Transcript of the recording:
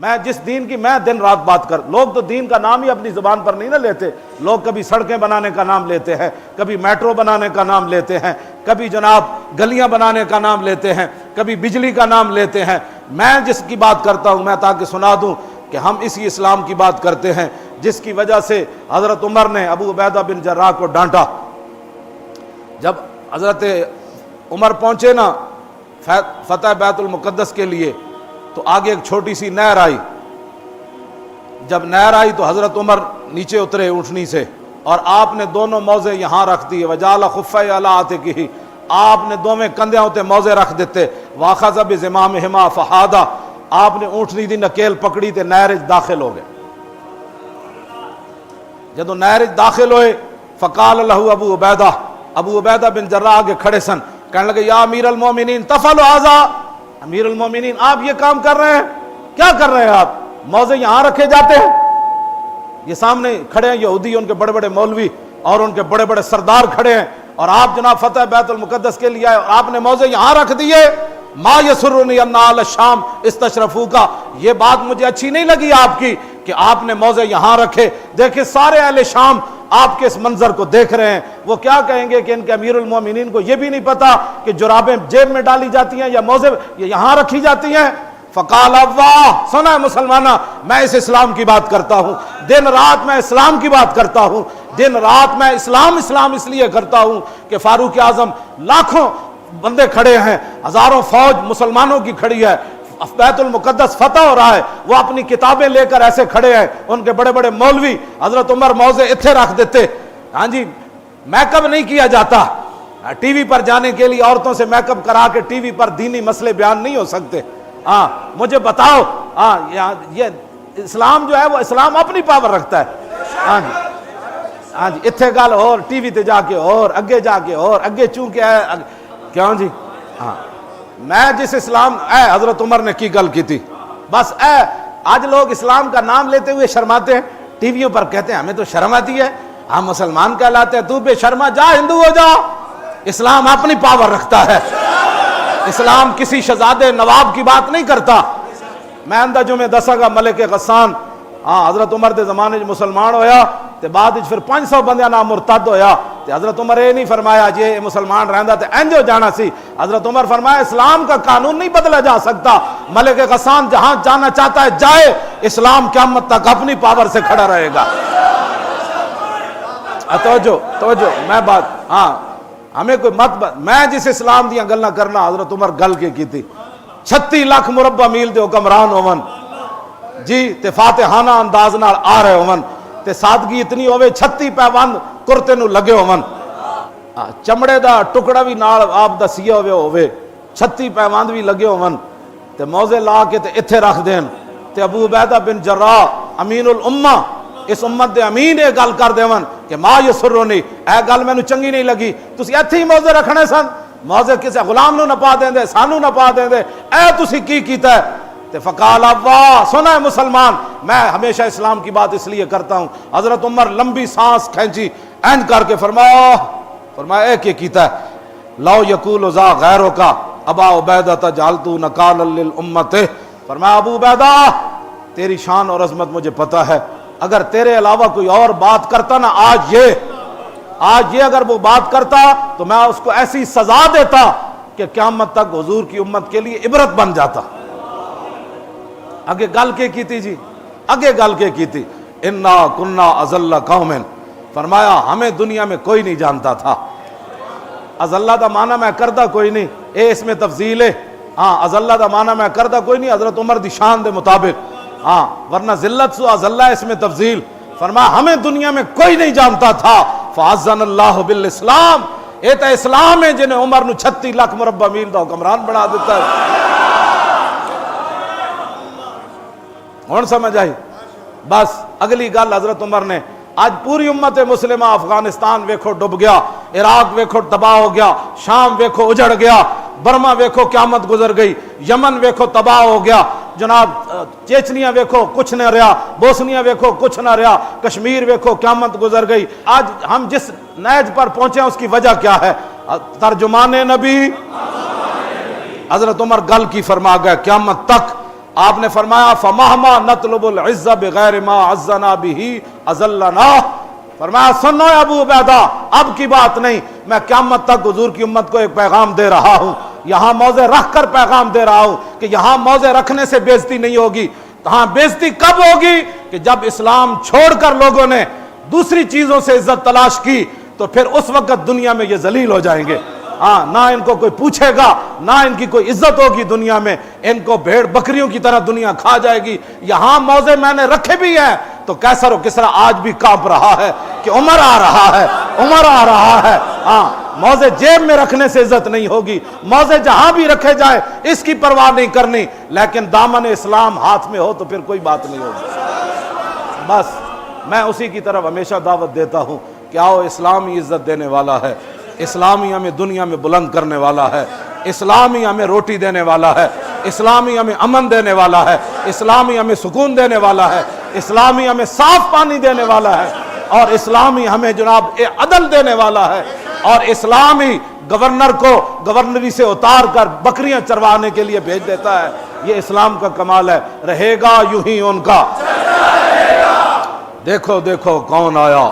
میں جس دین کی میں دن رات بات کر، لوگ تو دین کا نام ہی اپنی زبان پر نہیں نہ لیتے، لوگ کبھی سڑکیں بنانے کا نام لیتے ہیں، کبھی میٹرو بنانے کا نام لیتے ہیں، کبھی جناب گلیاں بنانے کا نام لیتے ہیں، کبھی بجلی کا نام لیتے ہیں۔ میں جس کی بات کرتا ہوں، میں تاکہ سنا دوں کہ ہم اسی اسلام کی بات کرتے ہیں جس کی وجہ سے حضرت عمر نے ابو عبیدہ بن جراح کو ڈانٹا۔ جب حضرت عمر پہنچے نا فتح بیت المقدس کے لیے تو آگے ایک چھوٹی سی نہر آئی۔ جب نہر آئی تو حضرت عمر نیچے اترے اونٹنی سے اور آپ نے دونوں موزے یہاں رکھ دیے، وجعل خفیہ علی عاتقہ، آپ نے دونوں کندھیاں تے موزے رکھ دیتے، واخذ بزمامہما فحادا، آپ نے اونٹنی دی نکیل پکڑی تے نہر داخل ہو گئے۔ جدو نہر داخل ہوئے فقال لہ ابو عبیدہ بن جراح آگے کھڑے سن، کہنے لگے یا امیر المومنین تفعل ھذا، امیر المومنین آپ یہ کام کر رہے ہیں، کیا کر رہے ہیں آپ؟ موزے یہاں رکھے جاتے ہیں؟ یہ سامنے کھڑے ہیں یہودی، ان کے بڑے بڑے مولوی اور ان کے بڑے بڑے سردار کھڑے ہیں، اور آپ جناب فتح بیت المقدس کے لیے آئے اور آپ نے موزے یہاں رکھ دیے۔ ما یسرنی ان اہل الشام استشرفوکا، یہ بات مجھے اچھی نہیں لگی آپ کی کہ آپ نے موزے یہاں رکھے۔ دیکھیں سارے اہل شام آپ کے اس منظر کو دیکھ رہے ہیں، وہ کیا کہیں گے کہ ان کے امیر المومنین کو یہ بھی نہیں پتا کہ جرابیں جیب میں ڈالی جاتی ہیں یا موزے یہاں رکھی جاتی ہیں۔ فقال واہ، سنا مسلمانہ، میں اس اسلام کی بات کرتا ہوں، دن رات میں اسلام کی بات کرتا ہوں، دن رات میں اسلام اس لیے کرتا ہوں کہ فاروق اعظم لاکھوں بندے کھڑے ہیں، ہزاروں فوج مسلمانوں کی کھڑی ہے، بیت المقدس فتح ہو رہا ہے، وہ اپنی کتابیں لے کر ایسے کھڑے ہیں، ان کے بڑے بڑے مولوی حضرت عمر موزے اتھے رکھ دیتے۔ ہاں جی، میک اپ نہیں کیا جاتا، ٹی وی پر جانے کے لیے عورتوں سے میک اپ کرا کے ٹی وی پر دینی مسئلے بیان نہیں ہو سکتے۔ ہاں مجھے بتاؤ، ہاں یہ اسلام جو ہے وہ اسلام اپنی پاور رکھتا ہے۔ ہاں جی، ہاں جی، اتھے گل اور ٹی وی تے جا کے اور اگے جا کے اور اگے چونکہ ہے کیوں جی۔ ہاں میں جس اسلام حضرت عمر نے کی گل کی تھی، بس آج لوگ اسلام کا نام لیتے ہوئے شرماتے ہیں، ٹی ویوں پر کہتے ہیں ہمیں تو شرم آتی ہے، ہم مسلمان کہلاتے ہیں، تو بے شرما جا ہندو ہو جا۔ اسلام اپنی پاور رکھتا ہے، اسلام کسی شہزادے نواب کی بات نہیں کرتا۔ میں اندہ جمعے دسا گا ملک غسان حضرت عمر دے زمانے مسلمان ہویا تے بعد پھر 500 بندیاں نام مرتد ہویا تے حضرت عمر یہ نہیں فرمایا جی مسلمان رہندا تے انج ہو جانا سی، حضرت عمر فرمایا اسلام کا قانون نہیں بدلا جا سکتا، ملک غسان جہاں جانا چاہتا ہے جائے، اسلام قیامت تک اپنی پاور سے کھڑا رہے گا۔ توجہ میں بات ہمیں کوئی میں جس اسلام دیاں گلاں کرنا حضرت عمر گل کی تھی، 36 لاکھ مربع میل دے حکمران ہون جی تے فاتحانہ انداز نال آ رہے ہون تے سادگی اتنی ہوئے 36 پیوند کرتے نو لگے ہون، چمڑے دا ٹکڑا بھی نال آپ دا سیا ہوئے 36 پیوند بھی لگے ہون تے موزے لا کے تے اتھے رکھ دین تے ابو عبیدہ بن جراح امین الامہ اس امت دے امین یہ گل کر دے کہ ما یسرنی، اے گل مینوں چنگی نہیں لگی، تسی ایتھے ہی موزے رکھنے سن، موزے کسے غلام نو نہ پا دیں دے، سانو نہ پا دیں دے، اے تسی کی کیتا ہے؟ تے فقال واہ، سنا ہے مسلمان، میں ہمیشہ اسلام کی بات اس لیے کرتا ہوں۔ حضرت عمر لمبی سانس کھینچی، اینڈ کر کے فرمایا اے کیا کیتا ہے؟ لو یقول ذا غیرو کا ابا عبیدہ جعلتو نکالا للامت، فرمایا ابو عبیدہ تیری شان اور عظمت مجھے پتا ہے، اگر تیرے علاوہ کوئی اور بات کرتا نا آج یہ اگر وہ بات کرتا تو میں اس کو ایسی سزا دیتا کہ قیامت تک حضور کی امت کے لیے عبرت بن جاتا۔ اگے گل کے کی تھی جی، اگے گل کے کی تھی، انا کنا اذل قوم، فرمایا ہمیں دنیا میں کوئی نہیں جانتا تھا۔ اذلہ دا معنی میں کردہ کوئی نہیں، اے اس میں تفضیل ہے، اذلہ دا معنی میں کردہ کوئی نہیں حضرت عمر دی شان دے مطابق، ورنہ ذلت سو اذلہ اس میں تفضیل، فرمایا ہمیں دنیا میں کوئی نہیں جانتا تھا، فعزن اللہ بالاسلام، اے تا اسلام ہے جنہیں عمر نو 36 لاکھ مربع میل دا حکمران بنا دیتا ہے۔ ہون سمجھ آئی؟ بس اگلی گل حضرت عمر نے، آج پوری امت مسلمہ افغانستان ویکھو ڈب گیا، عراق ویکھو تباہ ہو گیا، شام ویکھو اجڑ گیا، برما ویکھو قیامت گزر گئی، یمن ویکھو تباہ ہو گیا، جناب چیچنیا ویکھو کچھ نہ رہا، بوسنیا ویکھو کچھ نہ رہا، کشمیر ویکھو قیامت گزر گئی۔ آج ہم جس نیج پر پہنچے ہیں اس کی وجہ کیا ہے؟ ترجمان نبی حضرت عمر گل کی فرما گئے، قیامت تک آپ نے فرمایا فمہما نطلب العز بغیر ما عزنا به اذلنا، فرمایا سنو ابو عبیدہ اب کی بات نہیں، میں قیامت تک حضور کی امت کو ایک پیغام دے رہا ہوں، یہاں موضع رکھ کر پیغام دے رہا ہوں کہ یہاں موضع رکھنے سے بے عزتی نہیں ہوگی۔ ہاں بے عزتی کب ہوگی؟ کہ جب اسلام چھوڑ کر لوگوں نے دوسری چیزوں سے عزت تلاش کی تو پھر اس وقت دنیا میں یہ ذلیل ہو جائیں گے۔ ہاں نہ ان کو کوئی پوچھے گا، نہ ان کی کوئی عزت ہوگی دنیا میں، ان کو بھیڑ بکریوں کی طرح دنیا کھا جائے گی۔ یہاں موضع میں نے رکھے بھی ہیں تو کیسر و کسرا آج بھی کانپ رہا ہے کہ عمر آ رہا ہے، عمر آ رہا ہے۔ ہاں موضع جیب میں رکھنے سے عزت نہیں ہوگی، موضع جہاں بھی رکھے جائے اس کی پرواہ نہیں کرنی، لیکن دامن اسلام ہاتھ میں ہو تو پھر کوئی بات نہیں ہوگی۔ بس میں اسی کی طرف ہمیشہ دعوت دیتا ہوں کہ آؤ، اسلام ہی عزت دینے والا ہے، اسلام ہی ہمیں دنیا میں بلند کرنے والا ہے، اسلام ہی ہمیں روٹی دینے والا ہے، اسلام ہی ہمیں امن دینے والا ہے، اسلام ہی ہمیں سکون دینے والا ہے، اسلام ہی ہمیں صاف پانی دینے والا ہے، اور اسلام ہی ہمیں جناب عدل دینے والا ہے، اور اسلام ہی گورنر کو گورنری سے اتار کر بکریاں چروانے کے لیے بھیج دیتا ہے۔ یہ اسلام کا کمال ہے۔ رہے گا یوں ہی ان کا، دیکھو دیکھو کون آیا۔